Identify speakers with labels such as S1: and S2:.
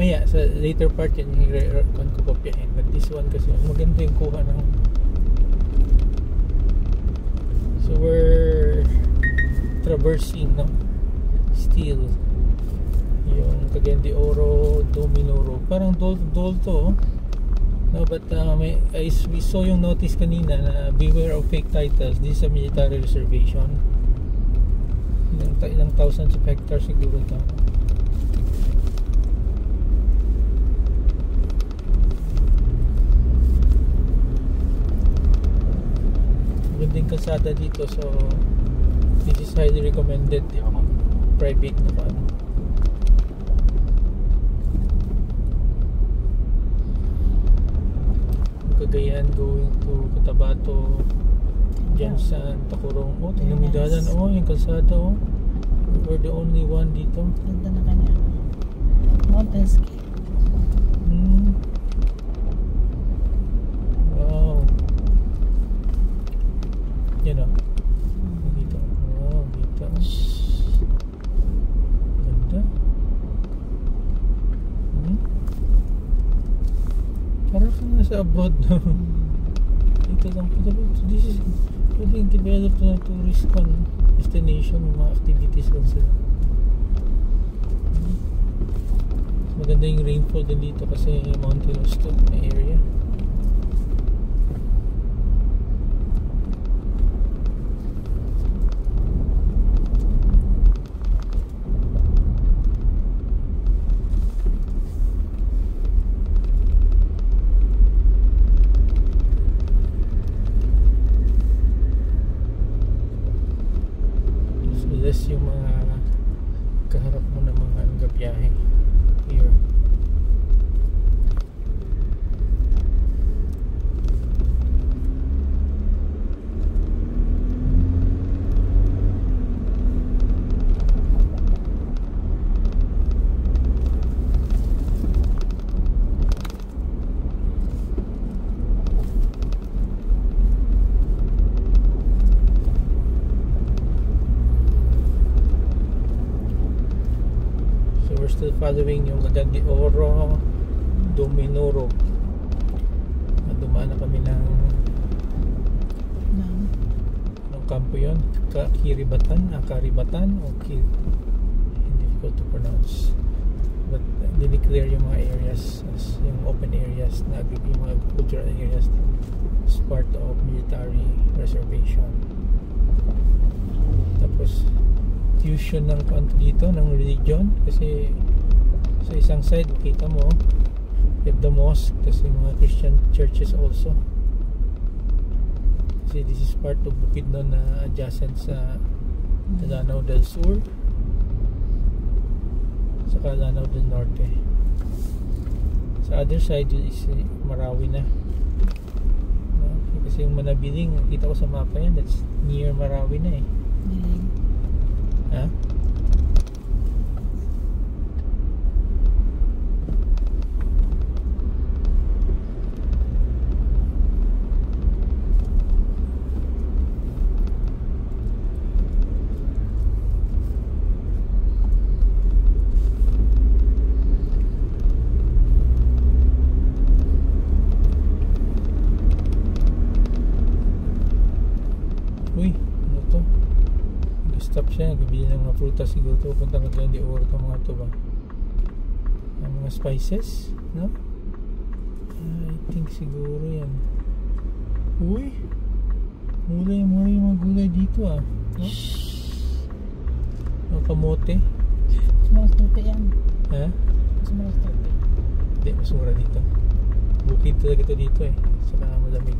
S1: mamaya sa later part yan yung i-record ko kopyahin, but this one kasi maganda yung kuha ng. So we're traversing, no, still yung Cagayan de Oro, Dominoro, parang dol to, no, but we saw yung notice kanina na beware of fake titles. This is a military reservation. Ilang thousands of hectares siguro ito. Magandang kalsada dito, so this is highly recommended yung private na pa. Cagayan going to Cotabato, dyan sa Tacorong. Oh, tinumidalan. Oh, yung kalsada. Oh, we're the only one dito.
S2: Ganda na kanya mountains.
S1: Wow, yan o. Dito. Wow, dito. Ganda. Parang kang nasa abroad, no? Dito lang po. This is pwedeng develop na tourist destination, mga activities lang sila. Maganda yung rainfall din dito kasi mountainous to na area. Yung mga kaharap mo na mga gabiyahe here. Still following yung Cagayan de Oro, Dominoro. Dumaan na kami ng kampo yun, Karibatan o difficult to pronounce, but dineclare yung mga areas as yung open areas na yung mga cultural areas as part of military reservation. Tapos fusion ng kanto dito ng religion, kasi sa isang side makita mo you have the mosque, kasi mga Christian churches also, kasi this is part of Bukidnon na adjacent sa Lanao del Sur saka Lanao del Norte. Sa other side is Marawi na, kasi yung Manabiling nakita ko sa mapa yan, that's near Marawi na eh. Ha? Uy, ano to? Stop siya, nagbibili ng mga prutas siguro to, punta ka dyan, di oro to mga to ba? Ang mga spices, no? I think siguro yan. Uy, mura yung mga gulay dito ah, no? Mga kamote.
S2: Mas turpe yan.
S1: Ha?
S2: Mas turpe.
S1: Hindi, mas mura dito. Bukid talaga ito dito eh, saka malamig.